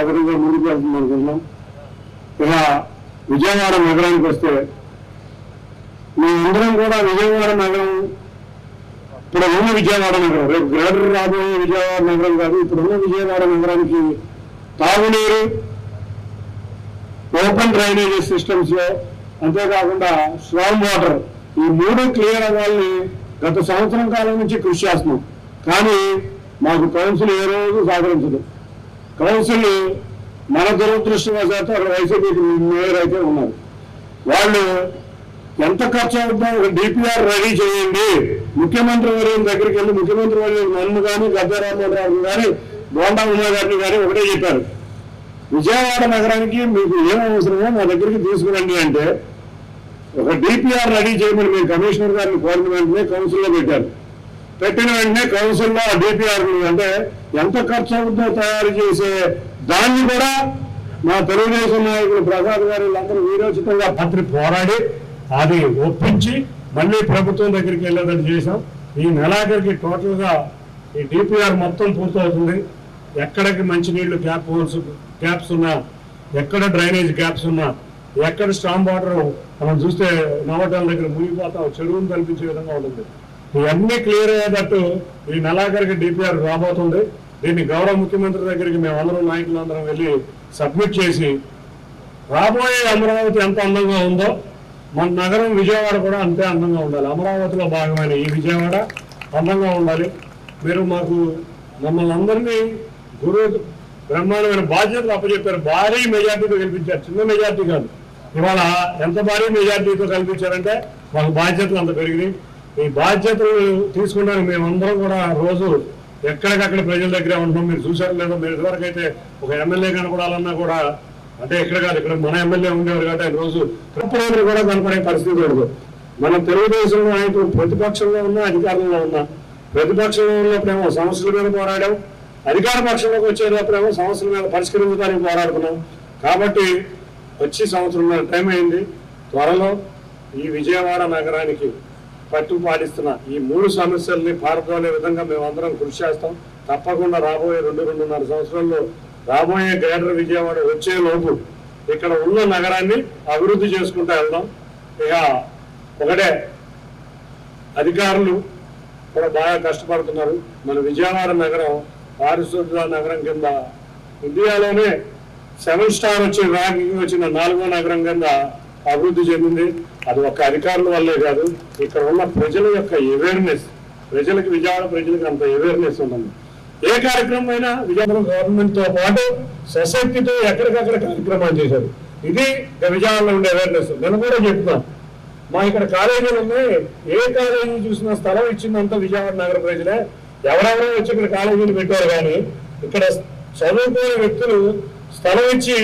సగటుగా ముందుకు వెళ్తుంది అనుకుంటున్నాం. ఇక విజయవాడ నగరానికి వస్తే మేమందరం కూడా విజయవాడ నగరం ఇప్పుడు ఉన్న విజయవాడ నగరం, రేపు గ్రేటర్ రాబోయే విజయవాడ నగరం కాదు, ఇప్పుడున్న విజయవాడ నగరానికి తాగునీరు, ఓపెన్ డ్రైనేజీ సిస్టమ్స్ లో, అంతేకాకుండా స్ట్రాంగ్ వాటర్, ఈ మూడు క్లియర్ అవ్వాలని గత సంవత్సరం కాలం నుంచి కృషి చేస్తున్నాం. కానీ మాకు కౌన్సిల్ ఏ రోజు సహకరించదు. కౌన్సిల్ మన దురదృష్టవశాత్తు అక్కడ వైసీపీకి మేయర్ అయితే ఉన్నారు. వాళ్ళు ఎంత ఖర్చు అవుతుందో ఒక డిపిఆర్ రెడీ చేయండి, ముఖ్యమంత్రి వర్యం దగ్గరికి వెళ్ళి ముఖ్యమంత్రి వర్యం నన్ను కానీ గద్దె రామ్మోహన్ కానీ బోండా ఉమా గారిని కానీ ఒకటే చెప్పారు, విజయవాడ నగరానికి మీకు ఏం అవసరమో మా దగ్గరికి తీసుకురండి అంటే ఒక డిపిఆర్ రెడీ చేయమని మేము కమిషనర్ గారిని కోరిన వెంటనే కౌన్సిల్లో పెట్టారు. పెట్టిన వెంటనే కౌన్సిల్లో ఆ డిపిఆర్ అంటే ఎంత ఖర్చు అవుతుందో తయారు చేసే దాన్ని కూడా మా తెలుగుదేశం నాయకులు ప్రసాద్ గారు వీళ్ళందరూ వీరోచితంగా పత్రి పోరాడి అది ఒప్పించి మళ్ళీ ప్రభుత్వం దగ్గరికి వెళ్ళేదని చేశాం. ఈ నెలాఖరికి టోటల్గా ఈ డిపిఆర్ మొత్తం పూర్తవుతుంది. ఎక్కడికి మంచినీళ్లు గ్యాప్స్ ఉన్నా, ఎక్కడ డ్రైనేజ్ గ్యాప్స్ ఉన్నా, ఎక్కడ స్టామ్ వాటర్ మనం చూస్తే నవటాల దగ్గర మునిగిపోతాం, చెరువును కల్పించే విధంగా ఉంటుంది. ఇవన్నీ క్లియర్ అయ్యేటట్టు ఈ నెలాఖరికి డిపిఆర్ రాబోతుంది. దీన్ని గౌరవ ముఖ్యమంత్రి దగ్గరికి మేమందరం నాయకులందరం వెళ్ళి సబ్మిట్ చేసి రాబోయే అమరావతి ఎంత అందంగా ఉందో మన నగరం విజయవాడ కూడా అంతే అందంగా ఉండాలి. అమరావతిలో భాగమైన ఈ విజయవాడ అందంగా ఉండాలి. మీరు మాకు మమ్మల్ని అందరినీ గురువు బ్రహ్మాండమైన బాధ్యతలు అప్పచెప్పారు. భారీ మెజార్టీతో కల్పించారు, చిన్న మెజార్టీ కాదు. ఇవాళ ఎంత భారీ మెజార్టీతో కల్పించారంటే మాకు బాధ్యతలు అంత పెరిగినాయి. ఈ బాధ్యతలు తీసుకున్నాను మేమందరం కూడా రోజు ఎక్కడికక్కడ ప్రజల దగ్గర ఉంటున్నాం. మీరు చూసారు లేదో, మీరు ఇదివరకు అయితే ఒక ఎమ్మెల్యే కనపడాలన్నా కూడా అంటే ఇక్కడ కాదు, ఇక్కడ మన ఎమ్మెల్యే ఉండేవారు కాబట్టి ఆయన రోజు తప్పని కూడా కనపడే పరిస్థితి ఉండదు. మన తెలుగుదేశం నాయకులు ప్రతిపక్షంలో ఉన్నా అధికారంలో ఉన్నా, ప్రతిపక్షంలో ఉన్నప్పుడేమో సమస్యల మీద పోరాడాం, అధికార పక్షంలోకి వచ్చేటప్పుడేమో సమస్యల మీద పరిష్కరించడానికి పోరాడుతున్నాం. కాబట్టి వచ్చి సంవత్సరం టైం అయింది. త్వరలో ఈ విజయవాడ నగరానికి పట్టు పాటిస్తున్న ఈ మూడు సమస్యల్ని పారదోలే విధంగా మేమందరం కృషి చేస్తాం. తప్పకుండా రాబోయే 2-2.5 సంవత్సరాల్లో రాబోయే గ్రేటర్ విజయవాడ వచ్చే లోపు ఇక్కడ ఉన్న నగరాన్ని అభివృద్ధి చేసుకుంటూ వెళ్దాం. ఇక ఒకటే, అధికారులు కూడా బాగా కష్టపడుతున్నారు. మన విజయవాడ నగరం పారిశుద్ధ్య నగరం కింద ఇండియాలోనే 7 స్టార్ వచ్చి ర్యాంకింగ్ వచ్చిన 4వ నగరం కింద అభివృద్ధి చెందింది. అది ఒక్క అధికారుల వల్లే కాదు, ఇక్కడ ఉన్న ప్రజల యొక్క అవేర్నెస్, విజయవాడ ప్రజలకు అంత అవేర్నెస్ ఉంటుంది. ఏ కార్యక్రమం అయినా విజయవాడ గవర్నమెంట్తో పాటు సొసైటీతో ఎక్కడికక్కడ కార్యక్రమాలు చేశారు. ఇది విజయవాడలో ఉండే అవేర్నెస్. నేను కూడా చెప్తున్నాను, మా ఇక్కడ కాలేజీలు ఉన్నాయి, ఏ కాలేజీ చూసినా స్థలం ఇచ్చిందంతా విజయవాడ నగర ప్రజలే. ఎవరెవరో వచ్చి ఇక్కడ కాలేజీలు పెట్టారు, కానీ ఇక్కడ చదువుకునే వ్యక్తులు స్థలం ఇచ్చి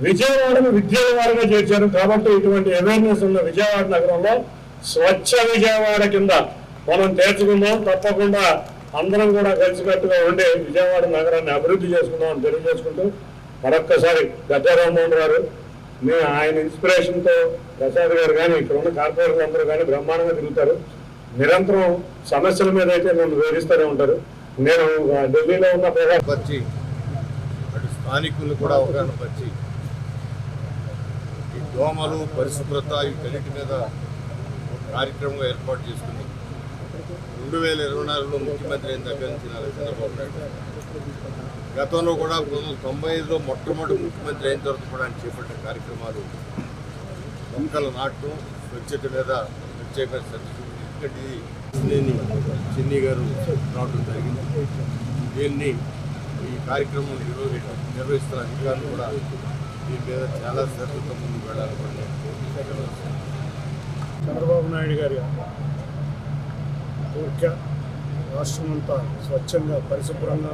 విజయవాడను విద్యాలయాలుగా చేర్చారు. కాబట్టి ఇటువంటి అవేర్నెస్ ఉన్న విజయవాడ నగరంలో స్వచ్ఛ విజయవాడ కింద మనం తెచ్చుకుందాం. తప్పకుండా అందరం కూడా కలిసికట్టుగా ఉండి విజయవాడ నగరాన్ని అభివృద్ధి చేసుకుందాం అని తెలియజేసుకుంటూ మరొక్కసారి గద్దె రామ్మోహన్ గారు ఆయన ఇన్స్పిరేషన్తో ప్రసాద్ గారు కానీ ఇక్కడ ఉన్న కార్పొరేటర్లు అందరూ కానీ బ్రహ్మాండంగా తిరుగుతారు. నిరంతరం సమస్యల మీద అయితే నన్ను వివరిస్తూనే ఉంటారు. నేను ఢిల్లీలో ఉన్న పరిచి స్థానికులు కూడా అవగాహన పరిచి ఈ దోమలు పరిశుభ్రత వీటన్నిటి మీద కార్యక్రమం ఏర్పాటు చేసుకుని 2024లో ముఖ్యమంత్రి అయిన దగ్గర నుంచి చంద్రబాబు నాయుడు గతంలో కూడా 1995లో మొట్టమొదటి ముఖ్యమంత్రి అయిన తర్వాత కూడా ఆయన చేపట్టిన కార్యక్రమాలు మొక్కలు నాటడం, స్వచ్ఛత మీద ప్రత్యేక ఇక్కడి చిన్ని గారు రావడం జరిగింది. దీన్ని ఈ కార్యక్రమం నిర్వహిస్తున్న అధికారులు కూడా దీని మీద చాలా శ్రద్ధతో ముందుకు వెళ్ళాలని చంద్రబాబు నాయుడు గారి కోరిక రాష్ట్రం అంతా స్వచ్ఛంగా పరిశుభ్రంగా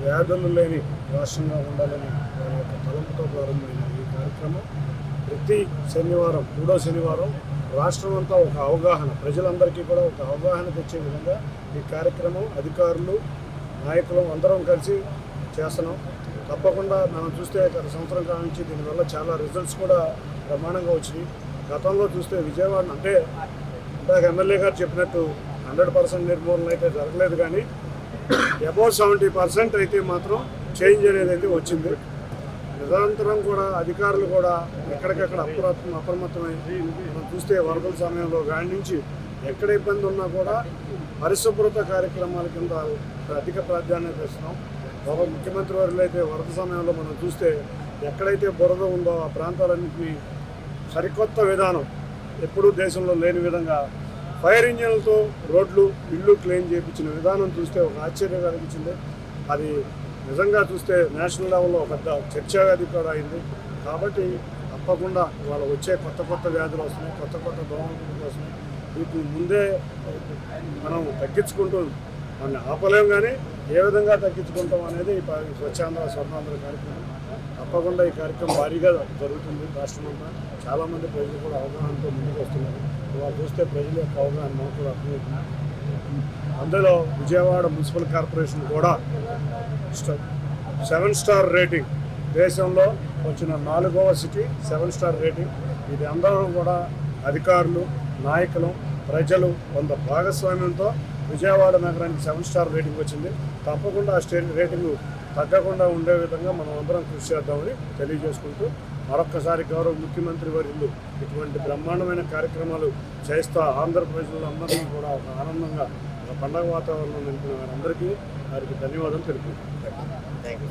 వ్యాధులు లేని రాష్ట్రంగా ఉండాలని వారి యొక్క తలంపుతో ప్రారంభమైన ఈ కార్యక్రమం ప్రతి శనివారం 3వ శనివారం రాష్ట్రం అంతా ఒక అవగాహన, ప్రజలందరికీ కూడా ఒక అవగాహన తెచ్చే విధంగా ఈ కార్యక్రమం అధికారులు నాయకులు అందరం కలిసి చేస్తున్నాం. తప్పకుండా మనం చూస్తే గత సంవత్సరం కాలం నుంచి దీనివల్ల చాలా రిజల్ట్స్ కూడా ప్రమాణంగా వచ్చినాయి. గతంలో చూస్తే విజయవాడ అంటే ఇందాక ఎమ్మెల్యే గారు చెప్పినట్టు 100% నిర్మూలన అయితే జరగలేదు, కానీ అబౌవ్ 70% అయితే మాత్రం చేంజ్ అనేది అయితే వచ్చింది. నిరంతరం కూడా అధికారులు కూడా ఎక్కడికక్కడ అప్రమత్తమై మనం చూస్తే వరదల సమయంలో గాడి నుంచి ఎక్కడ ఇబ్బంది ఉన్నా కూడా పరిశుభ్రత కార్యక్రమాల కింద అధిక ప్రాధాన్యత ఇస్తున్నాం. గౌరవ ముఖ్యమంత్రి వారిలో అయితే వరద సమయంలో మనం చూస్తే ఎక్కడైతే బురద ఉందో ఆ ప్రాంతాలన్నింటినీ సరికొత్త విధానం ఎప్పుడూ దేశంలో లేని విధంగా ఫైర్ ఇంజిన్లతో రోడ్లు ఇళ్ళు క్లీన్ చేయించిన విధానం చూస్తే ఒక ఆశ్చర్యం కలిగించింది. అది నిజంగా చూస్తే నేషనల్ లెవెల్లో ఒక పెద్ద చర్చావేది కూడా అయింది. కాబట్టి తప్పకుండా వాళ్ళు వచ్చే కొత్త వ్యాధులు వస్తున్నాయి, కొత్త దోమలు వస్తున్నాయి. వీటిని ముందే మనం తగ్గించుకుంటూ మన ఆపలేం, కానీ ఏ విధంగా తగ్గించుకుంటాం అనేది ఈ స్వచ్ఛాంధ్ర స్వర్ణాంధ్ర కార్యక్రమం. తప్పకుండా ఈ కార్యక్రమం భారీగా జరుగుతుంది. రాష్ట్రమంతా చాలామంది ప్రజలు కూడా అవగాహనతో ముందుకు వస్తున్నారు. వాళ్ళు చూస్తే ప్రజల యొక్క అవగాహన మనకు కూడా అర్థమవుతుంది. అందులో విజయవాడ మున్సిపల్ కార్పొరేషన్ కూడా 7 స్టార్ రేటింగ్, దేశంలో వచ్చిన 4వ సిటీ 7 స్టార్ రేటింగ్. ఇది అందరూ కూడా అధికారులు, నాయకులు, ప్రజలు కొంత భాగస్వామ్యంతో విజయవాడ నగరానికి 7 స్టార్ రేటింగ్ వచ్చింది. తప్పకుండా ఆ రేటింగ్ తగ్గకుండా ఉండే విధంగా మనం అందరం కృషి చేద్దామని తెలియజేసుకుంటూ మరొక్కసారి గౌరవ ముఖ్యమంత్రి వర్యులు ఇటువంటి బ్రహ్మాండమైన కార్యక్రమాలు చేస్తూ ఆంధ్రప్రదేశ్లందరినీ కూడా ఒక ఆనందంగా ఒక పండగ వాతావరణం నింపిన వారందరికీ వారికి ధన్యవాదాలు తెలుపుతున్నాను.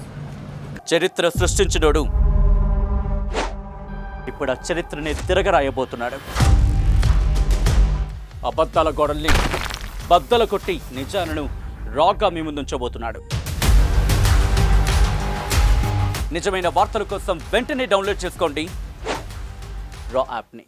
చరిత్ర సృష్టించినోడు ఇప్పుడు ఆ చరిత్రని తిరగరాయబోతున్నాడు. అబద్ధాల గోడల్ని బద్దలు కొట్టి నిజాలను రాగా మీ ముందుంచబోతున్నాడు. నిజమైన వార్తల కోసం వెంటనే డౌన్లోడ్ చేసుకోండి రా యాప్ని.